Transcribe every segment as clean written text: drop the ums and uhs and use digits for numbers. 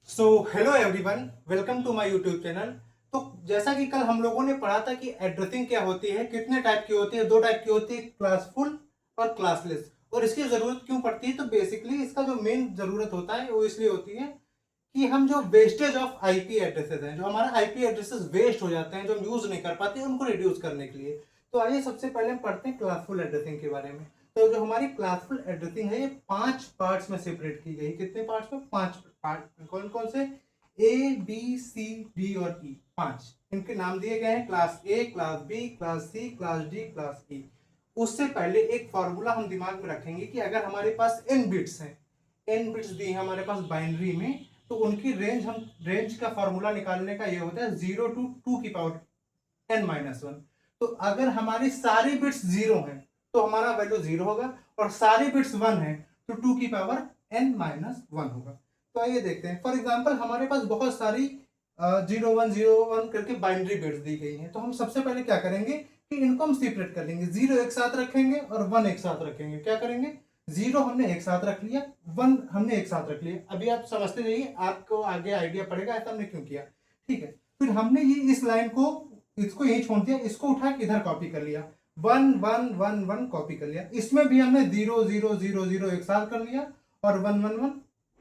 Hello everyone, welcome to my YouTube channel. तो जैसा कि कल हम लोगों ने पढ़ा था कि एड्रेसिंग क्या होती है, कितने टाइप की होती है, दो टाइप की होती है, क्लासफुल और क्लासलेस। और इसकी ज़रूरत क्यों पड़ती है, तो बेसिकली इसका जो मेन ज़रूरत होता है वो इसलिए होती है कि हम जो वेस्टेज ऑफ आईपी एड्रेसेस हैं, जो हमारा आईपी एड्रेसेस वेस्ट हो जाते हैं, जो हम यूज़ नहीं कर पाते, उनको रिड्यूस करने के लिए। तो आइए सबसे पहले हम पढ़ते हैं क्लासफुल एड्रेसिंग के बारे में। तो जो हमारी क्लासफुल एड्रेसिंग है ये 5 पार्ट्स में सेपरेट की गई। कितने पार्ट्स में? 5 पार्ट। कौन कौन से? ए बी सी डी और ई, 5 इनके नाम दिए गए हैं। Class A, class B, class C, class D, class E. उससे पहले एक फॉर्मूला हम दिमाग में रखेंगे कि अगर हमारे पास n बिट्स हैं, n बिट्स दी हैं हमारे पास बाइनरी में, तो उनकी रेंज का फॉर्मूला निकालने का ये होता है 0 to 2 की पावर n-1। तो अगर हमारी सारी बिट्स 0 हैं तो हमारा वैल्यू 0 होगा, और सारी बिट्स 1 है तो 2 की पावर n-1 होगा। तो आइए देखते हैं। फॉर एग्जाम्पल हमारे पास बहुत सारी 0101 करके बाइनरी बिट्स दी गई हैं। तो हम सबसे पहले क्या करेंगे कि इनको हम सेपरेट कर लेंगे। 0 एक साथ रखेंगे और 1 एक साथ रखेंगे। क्या करेंगे? 0 हमने एक साथ रख लिया, 1 हमने एक साथ रख लिया। अभी आप समझते जाइए, आपको आगे आइडिया पड़ेगा ऐसा हमने क्यों किया। ठीक है, फिर हमने ये इस लाइन को, इसको यही छोड़ दिया, इसको उठा के इधर कॉपी कर लिया। 1 1 1 1 कॉपी कर लिया। इसमें भी हमने 0 0 0 0 एक साथ कर लिया और 1 1 1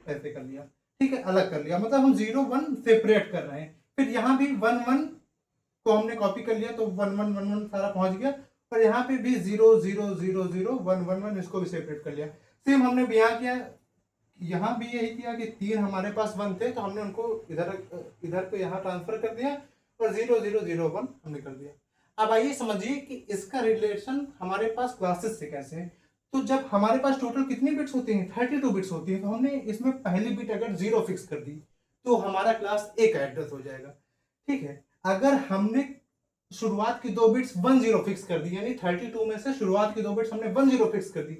ऐसे कर लिया। ठीक है, अलग कर लिया, मतलब हम 0 1 सेपरेट कर रहे हैं। फिर यहाँ भी 1 1 को हमने कॉपी कर लिया, तो 1 1 1 1 सारा पहुंच गया। और यहाँ पे भी 0 0 0 0 1 1 1 इसको भी सेपरेट कर लिया। सेम हमने भी यहाँ किया, यहाँ भी यही किया कि 3 हमारे पास 1 थे तो हमने उनको इधर इधर पे यहाँ ट्रांसफर कर दिया और 0 0 0 1 हमने कर दिया। अब आइए समझिए कि इसका रिलेशन हमारे पास क्लासेस से कैसे है। तो जब हमारे पास टोटल कितनी बिट्स होती हैं? 32 बिट्स होती हैं। तो हमने इसमें पहली बिट अगर 0 फिक्स कर दी तो हमारा क्लास A का एड्रेस हो जाएगा। ठीक है, अगर हमने शुरुआत की दो बिट्स 1 0 फिक्स कर दी, यानी 32 में से शुरुआत की दो बिट्स हमने 1 0 फिक्स कर दी,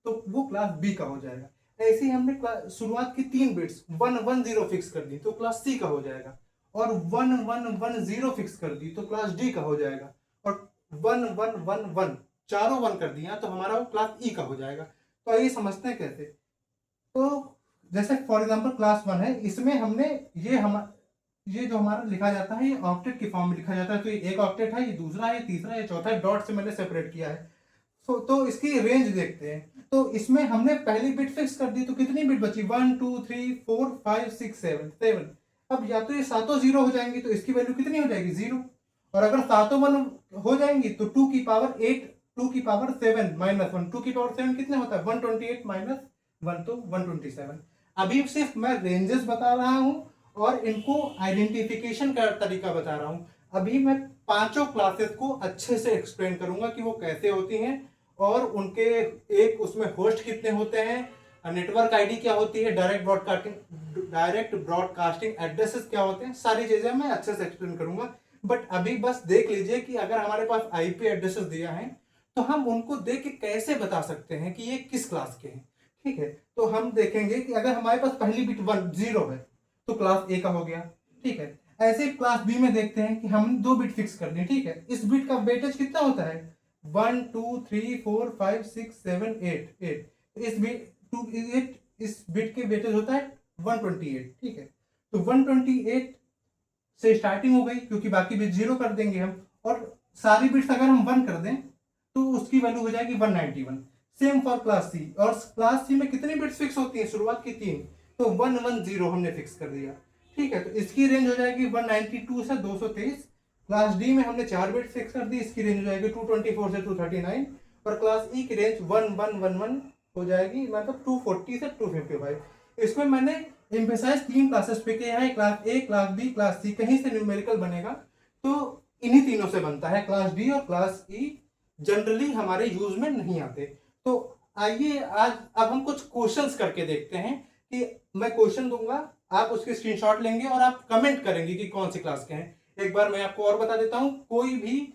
तो वो क्लास B का हो जाएगा। ऐसे ही हमने शुरुआत की 3 बिट्स 1 1 0 फिक्स कर दी तो क्लास C का हो जाएगा, और 1 1 1 0 फिक्स कर दी तो क्लास D का हो जाएगा, और 1 1 1 1 चारों 1 कर दिया तो हमारा वो क्लास E का हो जाएगा। तो आइए समझते हैं कैसे। तो जैसे फॉर एग्जांपल क्लास 1 है, इसमें हमने ये जो हमारा लिखा जाता है ये ऑक्टेट के फॉर्म में लिखा जाता है। तो ये एक ऑक्टेट है, ये दूसरा है, ये तीसरा है, ये चौथा है। डॉट से मैंने सेपरेट किया है। तो इसकी रेंज देखते हैं। तो इसमें हमने पहली बिट फिक्स कर दी तो कितनी बिट बची? 1 2 3 4 5 6 7। अब या तो ये सातों 0 हो जाएंगी तो इसकी वैल्यू कितनी हो जाएगी? 0। और अगर सातों 1 हो जाएंगी तो 2 की पावर 8, 2 की पावर 7-1, 2 की पावर 7 कितने होता है? 128 माइनस 1 तो 127। अभी सिर्फ मैं रेंजेस बता रहा हूं और इनको आइडेंटिफिकेशन का तरीका बता रहा हूं। अभी मैं पांचों क्लासेस को अच्छे से एक्सप्लेन करूंगा कि वो कैसे होती हैं, और उनके एक उसमें होस्ट कितने होते हैं, नेटवर्क आईडी क्या होती है, डायरेक्ट ब्रॉडकास्टिंग एड्रेसेस क्या होते हैं, सारी चीजें मैं अच्छे से एक्सप्लेन करूंगा। बट अभी बस देख लीजिए कि अगर हमारे पास आईपी एड्रेसेस दिया है तो हम उनको देख के कैसे बता सकते हैं कि ये किस क्लास के हैं। ठीक है, तो हम देखेंगे कि अगर हमारे पास पहली बिट 1 0 है तो क्लास ए का हो गया। ठीक है, ऐसे क्लास बी में देखते हैं कि हमने दो बिट फिक्स करनी है। ठीक है, इस बिट का वेटेज कितना होता है? 1 2 3 4 5 6 7 8। इस बिट के वेटेज होता है 128। ठीक है, तो 128 से स्टार्टिंग हो गई, क्योंकि बाकी बिट 0 कर देंगे हम, और सारी बिट्स अगर हम 1 कर दें तो उसकी वैल्यू हो जाएगी 191। Same for class C. और क्लास सी में कितनी बिट्स फिक्स होती हैं? शुरुआत की 3, तो 110 हमने फिक्स कर दिया। ठीक है, तो इसकी रेंज हो जाएगी 192 से 223। क्लास डी में हमने 4 बिट फिक्स कर दी, इसकी रेंज हो जाएगी 224 से 239। और क्लास ई की रेंज 1111 हो जाएगी, मतलब 240 से 255। इसमें मैंने एम्फेसाइज 3 क्लासेस पे किया है, class A, class B, class C. कहीं से न्यूमेरिकल बनेगा तो इन्हीं तीनों से बनता है। क्लास डी और क्लास ई जनरली हमारे यूज में नहीं आते। तो आइए आज अब हम कुछ क्वेश्चंस करके देखते हैं कि मैं क्वेश्चन दूंगा, आप उसके स्क्रीनशॉट लेंगे और आप कमेंट करेंगे कि कौन सी क्लास के हैं। एक बार मैं आपको और बता देता हूं, कोई भी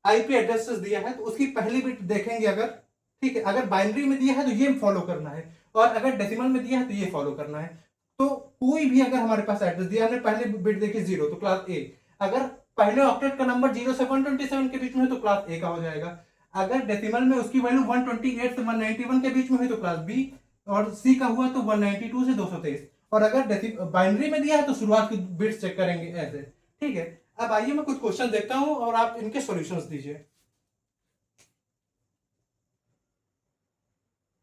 आईपी एड्रेसेस दिया है तो उसकी पहली बिट देखेंगे अगर, ठीक है, अगर बाइनरी में दिया है तो ये फॉलो करना है, और अगर डेसिमल में दिया है तो ये फॉलो करना है। तो कोई भी अगर हमारे पास एड्रेस दिया, हमने पहले बिट देखी 0 तो क्लास ए। अगर पहले ऑक्टेट का नंबर 0 से 127 के बीच में है तो क्लास ए का हो जाएगा। अगर डेसिमल में उसकी वैल्यू 128 से 191 के बीच में है तो क्लास बी, और सी का हुआ तो 192 से 223। और अगर बाइनरी में दिया है तो शुरुआत की बिट्स चेक करेंगे ऐसे। ठीक है, अब आइए मैं कुछ क्वेश्चन देखता हूं और आप इनके सॉल्यूशंस दीजिए।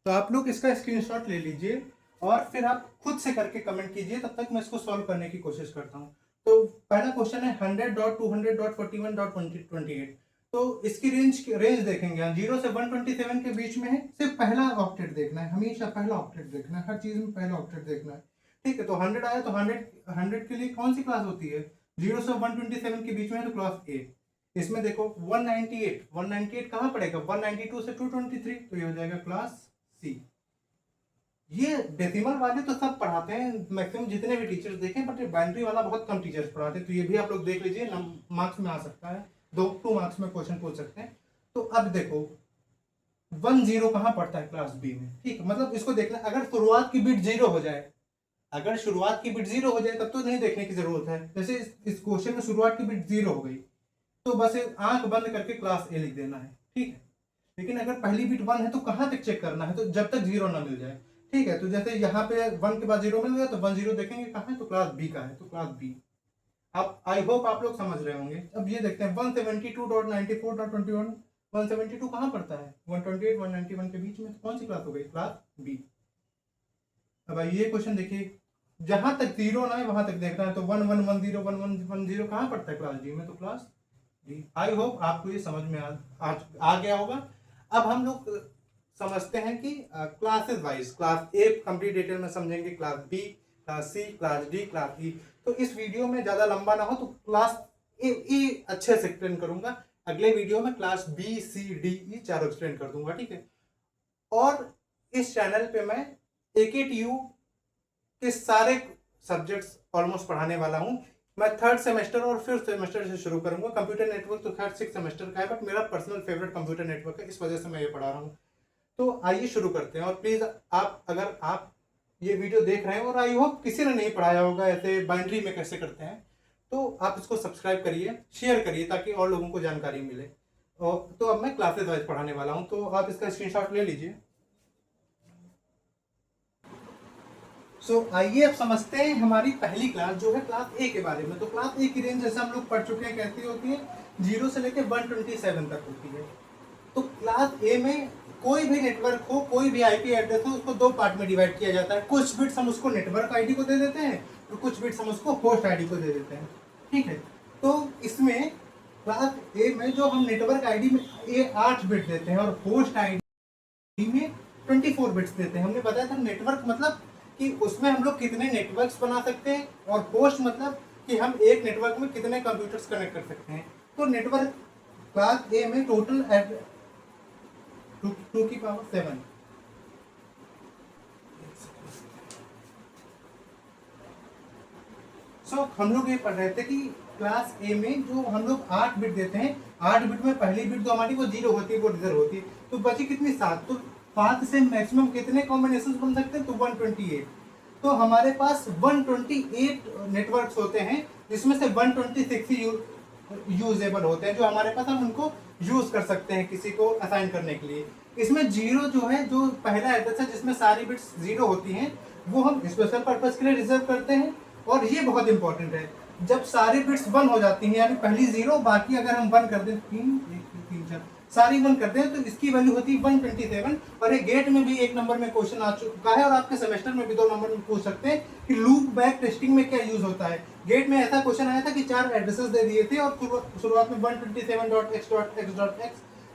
तो आप लोग इसका स्क्रीनशॉट ले लीजिए और फिर आप खुद से करके कमेंट कीजिए, तब तक मैं इसको सॉल्व करने की कोशिश करता हूँ। तो पहला क्वेश्चन है 100.200.41.28। तो इसकी रेंज देखेंगे, 0 से 127 के बीच में है। सिर्फ पहला ऑक्टेट देखना है, हमेशा पहला ऑक्टेट देखना है, हर चीज में पहला ऑक्टेट देखना है। ठीक है, तो 100 आया तो 100 के लिए कौन सी क्लास होती है? 0 से 127 के बीच में है तो क्लास ए। इसमें देखो 198 कहाँ पड़ेगा? 192 से 223, तो ये हो जाएगा क्लास सी। ये डेसिमल वाले तो सब पढ़ाते हैं मैक्सिमम, जितने भी टीचर्स देखें, बट बाइनरी वाला बहुत कम टीचर्स पढ़ाते हैं। तो ये भी आप लोग देख लीजिए, मार्क्स में आ सकता है, 2 मार्क्स में क्वेश्चन पूछ सकते हैं। तो अब देखो 10 कहाँ पड़ता है? क्लास बी में। ठीक है, मतलब इसको देखना, अगर शुरुआत की बिट 0 हो जाए, अगर शुरुआत की बिट 0 हो जाए तब तो नहीं देखने की जरूरत है। जैसे इस क्वेश्चन में शुरुआत की बिट 0 हो गई तो बस आंख बंद करके क्लास ए लिख देना है। ठीक है, लेकिन अगर पहली बिट 1 है तो कहां तक चेक करना है? तो जब तक 0 ना मिल जाए। ठीक है, तो जैसे यहाँ पे 1 के बाद 0 मिल गया तो 10 देखेंगे कहाँ है, तो क्लास बी का है, तो क्लास बी। आप आई होप आप लोग समझ रहे होंगे। अब ये देखते हैं 172.94.21, 172 कहाँ पड़ता है? 128 191 के बीच में, तो कौन सी क्लास हो गई? Class B. अब ये क्वेश्चन देखिए, जहां तक 0 ना है वहां तक देखना है। तो 1110 कहाँ पड़ता है? क्लास डी में, तो क्लास डी। आई होप आपको ये समझ में आ गया होगा। अब हम लोग समझते हैं कि classes wise, class A complete detail में समझेंगे, class B, class C, class D, class E. तो इस वीडियो में ज्यादा लंबा ना हो तो क्लास ए अच्छे से एक्सप्लेन करूंगा। अगले वीडियो में class B C D E चारों एक्सप्लेन कर दूंगा। ठीक है, और इस चैनल पे मैं AKTU के सारे सब्जेक्ट्स ऑलमोस्ट पढ़ाने वाला हूँ। मैं 3rd सेमेस्टर और 5th सेमेस्टर से शुरू करूंगा। कंप्यूटर नेटवर्क तो खैर 6th सेमेस्टर का है, बट मेरा पर्सनल फेवरेट कंप्यूटर नेटवर्क है, इस वजह से मैं ये पढ़ा रहा हूँ। तो आइए शुरू करते हैं। और प्लीज अगर आप ये वीडियो देख रहे हैं और आई होप किसी ने नहीं पढ़ाया होगा ऐसे बाइनरी में कैसे करते हैं, तो आप इसको सब्सक्राइब करिए, शेयर करिए, ताकि और लोगों को जानकारी मिले। और तो अब मैं क्लासेस वाइज पढ़ाने वाला हूँ, तो आप इसका स्क्रीनशॉट ले लीजिए। आइए अब समझते हैं हमारी पहली क्लास जो है क्लास ए के बारे में। तो क्लास ए की रेंज जैसे हम लोग पढ़ चुके हैं कैसी होती है? 0 से लेकर 127 तक होती है। तो क्लास ए में कोई भी नेटवर्क हो, कोई भी आईपी एड्रेस हो, उसको 2 पार्ट में डिवाइड किया जाता है। कुछ बिट्स हम उसको नेटवर्क आईडी को दे देते हैं और कुछ बिट्स हम उसको होस्ट आईडी को दे देते हैं। ठीक है, तो इसमें क्लास ए में जो हम नेटवर्क आईडी में 8 बिट देते हैं और होस्ट आईडी में 24 बिट्स देते हैं। हमने बताया था नेटवर्क मतलब कि उसमें हम लोग कितने नेटवर्क्स बना सकते हैं, और होस्ट मतलब कि हम एक नेटवर्क में कितने कंप्यूटर्स कनेक्ट कर सकते हैं। तो नेटवर्क क्लास ए में टोटल 2 की पावर 7। हम लोग ये पढ़ रहे थे कि क्लास ए में जो हम लोग 8 बिट देते हैं, 8 बिट में पहली बिट जो हमारी वो 0 होती है, वो रिजर्व होती है। तो बची कितनी? 7। तो 7 से मैक्सिमम कितने कॉम्बिनेशन बन सकते हैं? तो 128। तो हमारे पास 128 नेटवर्क्स होते हैं, जिसमें से 126 ही यूजेबल होते हैं, जो हमारे पास हम उनको यूज कर सकते हैं किसी को असाइन करने के लिए। इसमें 0 जो है, जो पहला एड्रेस है जिसमें सारी बिट्स 0 होती हैं, वो हम स्पेशल पर्पस के लिए रिजर्व करते हैं। और ये बहुत इंपॉर्टेंट है, जब सारी बिट्स 1 हो जाती हैं, यानी पहली 0 बाकी अगर हम 1 कर दें, 3 1 2 3 4 सारी 1 करते हैं, तो इसकी वैल्यू होती है 127। और ये गेट में भी 1 नंबर में क्वेश्चन आ चुका है, और आपके सेमेस्टर में भी 2 नंबर में पूछ सकते हैं कि लूप बैक टेस्टिंग में क्या यूज होता है। गेट में ऐसा क्वेश्चन आया था कि 4 एड्रेसेस दे दिए थे और शुरुआत में 127.x.x.x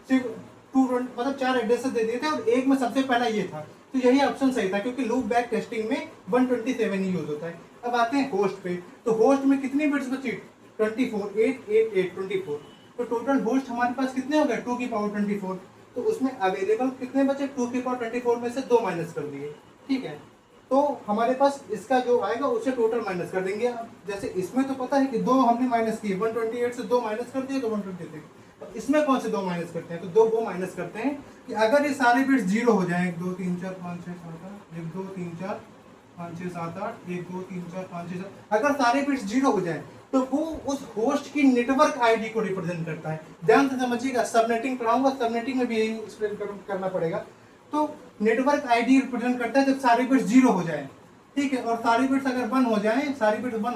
सिर्फ 2 मतलब 4 एड्रेसेस दे दिए थे और एक में सबसे पहला ये था। तो यही ऑप्शन सही था, क्योंकि लूप बैक टेस्टिंग में 127 ही यूज होता है। अब आते हैं होस्ट पे। तो होस्ट में कितनी बिट्स बची? 24, 8 8 8 24। तो टोटल होस्ट हमारे पास कितने हो गए? 2 की पावर 24। तो उसमें अवेलेबल कितने बचे? 2 की पावर 24 में से 2 माइनस कर दिए। ठीक है, तो हमारे पास इसका जो आएगा उसे टोटल माइनस कर देंगे। अब जैसे इसमें तो पता है कि 2 हमने माइनस किए, 128 से 2 माइनस कर दिए तो 126। तो इसमें कौन से 2 माइनस करते हैं? तो 2 वो माइनस करते हैं कि अगर ये सारे बिट्स 0 हो जाए, 1 2 3 4 5 6 7 8 1 2 3 4 5 6 7 8 1 2 3 4 5 6 7, अगर सारे बिट्स 0 हो जाए तो वो उस होस्ट की नेटवर्क आईडी को रिप्रेजेंट करता है। ध्यान से समझिएगा, सबनेटिंग पढ़ाऊंगा, सबनेटिंग में भी यही एक्सप्लेन करना पड़ेगा। तो नेटवर्क आईडी रिप्रेजेंट करता है जब सारे बिट्स 0 हो जाए। ठीक है। और सारी बिट्स अगर बंद हो जाएं, सारी बिट्स बंद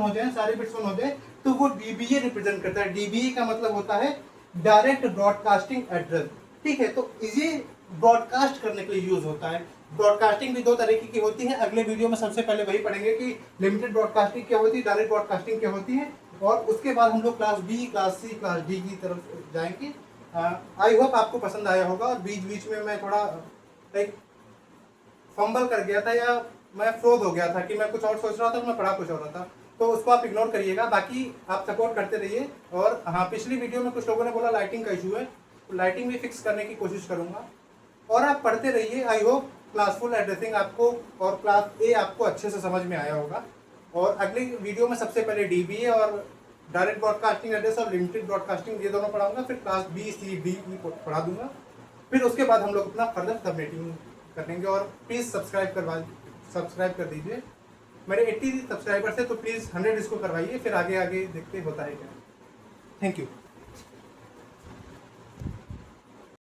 हो जाए तो वो डीबीए रिप्रेजेंट करता है। डीबीए का मतलब होता है डायरेक्ट ब्रॉडकास्टिंग एड्रेस। ठीक है, तो ये ब्रॉडकास्ट करने के लिए यूज होता है। ब्रॉडकास्टिंग भी दो तरीके की होती है, अगले वीडियो में सबसे पहले वही पढ़ेंगे कि लिमिटेड ब्रॉडकास्टिंग क्या होती है, डायरेक्ट ब्रॉडकास्टिंग क्या होती है, और उसके बाद हम लोग class B, class C, class D की तरफ जाएंगे। आई होप आपको पसंद आया होगा। और बीच बीच में मैं थोड़ा लाइक फंबल कर गया था, या मैं फ्रोज हो गया था कि मैं कुछ और सोच रहा था, मैं पढ़ा कुछ और रहा था, तो उसको आप इग्नोर करिएगा। बाकी आप सपोर्ट करते रहिए। और हाँ, पिछली वीडियो में कुछ लोगों ने बोला लाइटिंग का इशू है, तो लाइटिंग भी फिक्स करने की कोशिश करूंगा। और आप पढ़ते रहिए। आई होप क्लासफुल एड्रेसिंग आपको और क्लास ए आपको अच्छे से समझ में आया होगा। और अगली वीडियो में सबसे पहले डीबीए और डायरेक्ट ब्रॉडकास्टिंग एड्रेस और लिमिटेड ब्रॉडकास्टिंग ये दोनों पढ़ाऊंगा, फिर क्लास बी, सी, डी, ई पढ़ा दूंगा। फिर उसके बाद हम लोग अपना फर्दर सबनेटिंग करेंगे। और प्लीज़ सब्सक्राइब कर दीजिए। मेरे 80 सब्सक्राइबर्स है, तो प्लीज़ 100 इसको करवाइए, फिर आगे आगे देखते होता है क्या। Thank you.